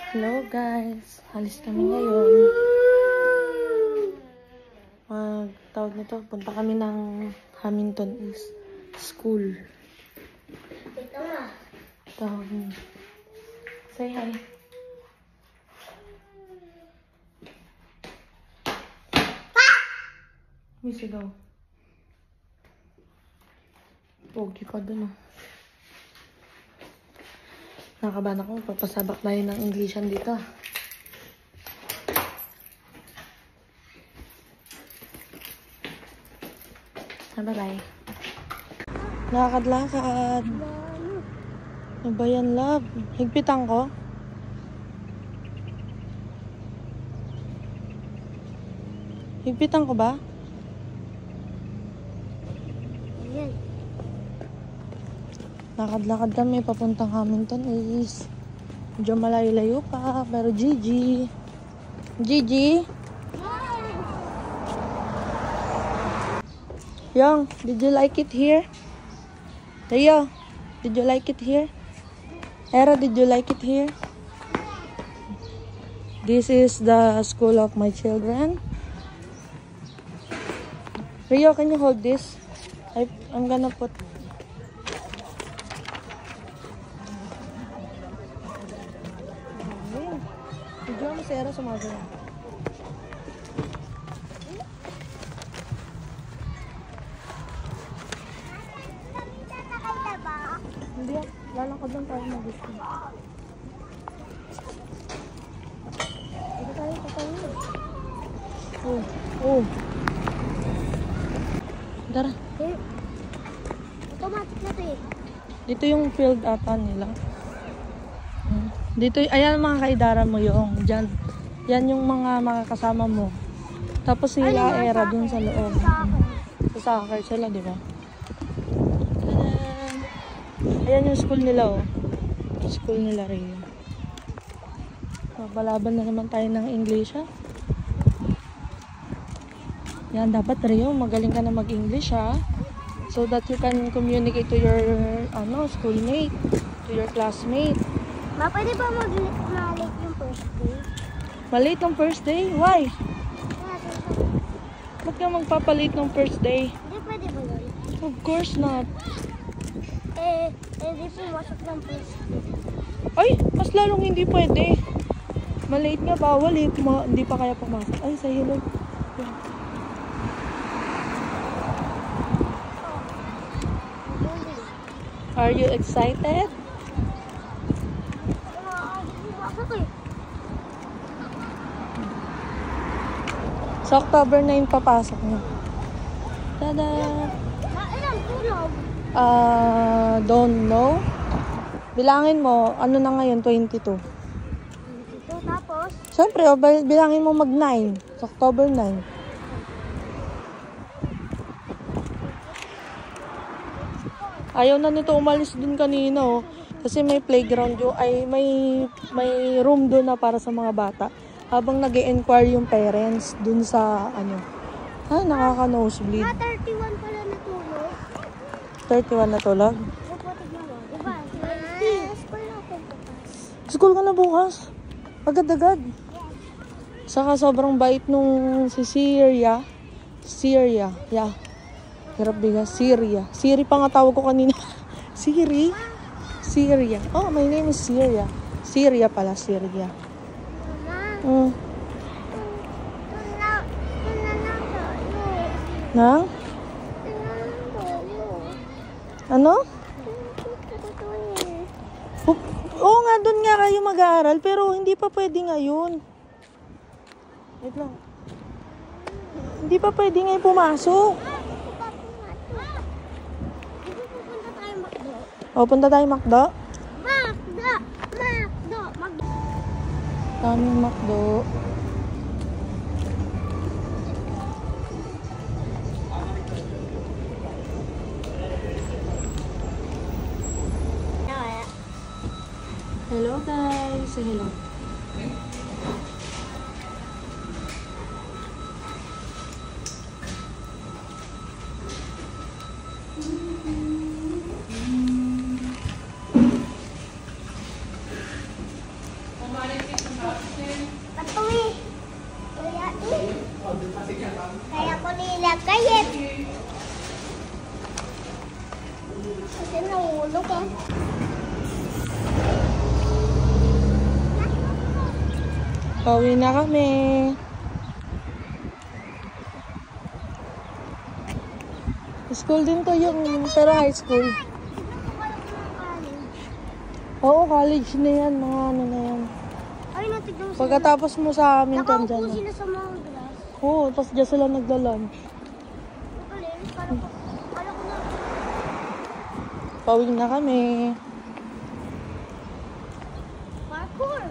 Hello guys, halis kami ngayon. Tawag nito, punta kami ng Hamilton East School. Ito nga. Tawag niyo. Say hi. May sigaw. Pogi ka dun, oh. Nakabahan ako, papasabak tayo ng Englishan dito. Bye-bye. Lakad-lakad. Ano ba yan, love? Higpitan ko? Higpitan ko ba? Ayan. Lakad-lakad kami, papuntang Hamilton East. Medyo malayo-layo pa, pero Gigi. Gigi? Young, did you like it here? Leo, did you like it here? Era, did you like it here? This is the school of my children. Rio, can you hold this? I'm gonna put... Video mo si Era sumasayaw. Hindi, lalakad lang tayo mag-gusto. Hindi tayo patayin. Oh. Tara. Automatic na ito eh. Dito yung field ata nila. Dito, ayan mga kaidara mo yung dyan. Yan yung mga makakasama mo. Tapos sila Era dun sa loob. Sa soccer sila, di ba? Ayan yung school nila, oh. School nila Rio. Mabalaban na naman tayo ng English, ha? Yan, dapat Rio, magaling ka na mag-English, ha? So that you can communicate to your, schoolmate, to your classmate. Ma, pwede ba mag-late yung first day? Malate ng first day? Why? Ba't ka magpapalate ng first day? Hindi pwede ba yun? Of course not. Hindi pumasok ng first day. Ay, mas lalong hindi pwede. Malate nga, bawal eh. Hindi pa kaya pumasok. Ay, say hello. Yeah. Are you excited? Sa October 9 papasok na. Tada! Ilang tulog? Don't know. Bilangin mo, ano na ngayon, 22. Ito, tapos? Siyempre, bilangin mo mag-9. Sa October 9. Ayaw na nito umalis dun kanina, oh. Kasi may playground yun, ay may room dun na para sa mga bata. Habang nag-e-inquire yung parents dun sa, nakaka-nosebleed. 31 pala natulog. 31 na tulog? Opo, tignan mo. Diba? School na ako bukas. School ka na bukas? Agad-agad. Saka sobrang bait nung si Syria. Yeah. Hirap biga. Siri pa nga tawag ko kanina. Syria. Oh, my name is Syria. Syria pala, Syria. Na? Ano? Oo nga, doon nga kayo mag-aaral, pero hindi pa pwede ngayon. Wait lang. Hindi pa pwede ngayon pumasok. O, punta tayo McDo. Daming McDo. Hello guys. Say hello. Pauwi na kami. School din to yung, pero high school. Oo, college na yan. Mga ano na yan. Ay, natignan mo sila. Pagkatapos mo sa amin dyan Nakaupo dyan. sila sa mga grass. Oo, tapos dyan sila nagla-lunch. Alin, kala ko na. Pauwi na kami. Parkour.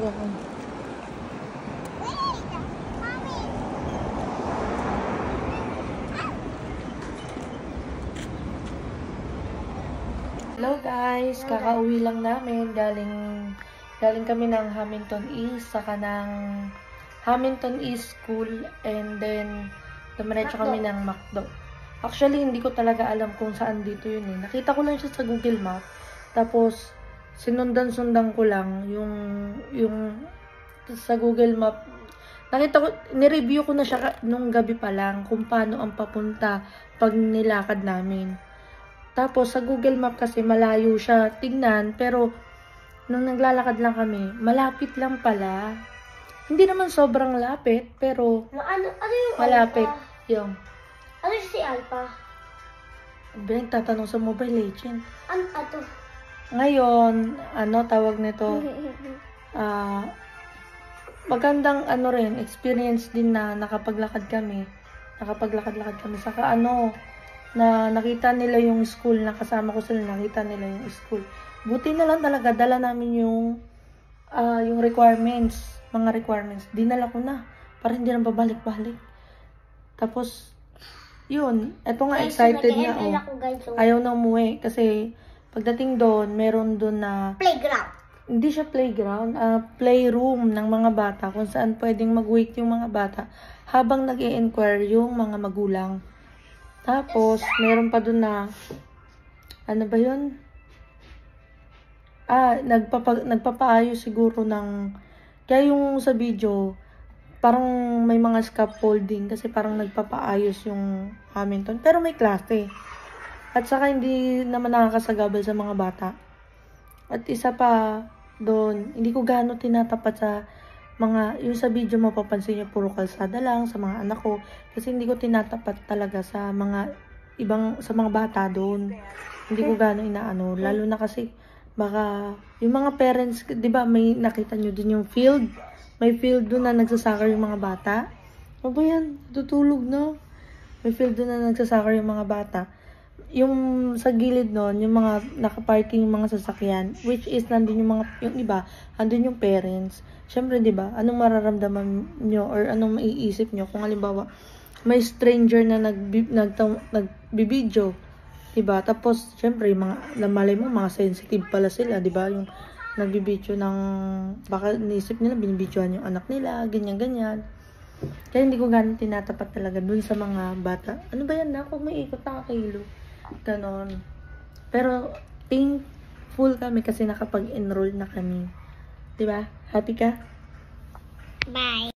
Ayan. Hello guys, kakauwi lang namin. Galing kami ng Hamilton East, saka ng Hamilton East School, and then dumiretso kami ng McDo. Actually, hindi ko talaga alam kung saan dito yun eh. Nakita ko lang siya sa Google Map, tapos sinundan-sundan ko lang yung sa Google Map. Nakita ko, nireview ko na siya nung gabi pa lang kung paano ang papunta pag nilakad namin. Tapos, sa Google Map kasi malayo siya tignan, pero nung naglalakad lang kami, malapit lang pala. Hindi naman sobrang lapit, pero Ano yung malapit. Alpha? Yung, Ano siya si Alpha? Ben, tatanong sa Mobile Legend. Ano ato? Ngayon, ano tawag nito? Magandang ano rin, experience din na nakapaglakad kami. Nakapaglakad-lakad kami. Saka ano, na nakita nila yung school, nakasama ko sila, nakita nila yung school. Buti na lang talaga, dala namin yung requirements, mga requirements. Dinala ko na, para hindi na babalik-balik. Tapos, yun, eto nga, excited na oh. Ayaw na umuwi, kasi pagdating doon, meron doon na Playground. hindi siya playground, playroom ng mga bata, kung saan pwedeng mag-wait yung mga bata habang nag-i-inquire yung mga magulang. Tapos, meron pa dun na, ano ba yun? Nagpapaayos siguro ng, kaya yung sa video, parang may mga scaffolding, kasi parang nagpapaayos yung Hamilton. Pero may klase. At saka hindi naman nakakasagabal sa mga bata. At isa pa, doon, hindi ko gaano tinatapat sa mga, yung sa video mapapansin nyo, puro kalsada lang sa mga anak ko. Kasi hindi ko tinatapat talaga sa mga sa mga bata doon. Hindi ko gaano inaano. Lalo na kasi, baka, yung mga parents, di ba may nakita nyo din yung field? May field doon na nagsasoccer yung mga bata. Ano ba yan? Tutulog na. May field doon na nagsasoccer yung mga bata. Yung sa gilid nun, yung mga nakaparking yung mga sasakyan, which is nandun yung iba, andun yung parents. Syempre, di ba, anong mararamdaman nyo or anong maiisip nyo kung halimbawa may stranger na nagbibideo, di ba? Tapos, syempre, namalay mo, mga sensitive pala sila, di ba? Yung nagbibideo ng, baka naisip nila, binibidyohan yung anak nila, ganyan-ganyan. Kaya hindi ko ganun tinatapat talaga dun sa mga bata. Ano ba yan na? Kung may ikot nakakahilo. Ganon. Pero, thankful kami kasi nakapag-enroll na kami. Diba? Happy ka? Bye.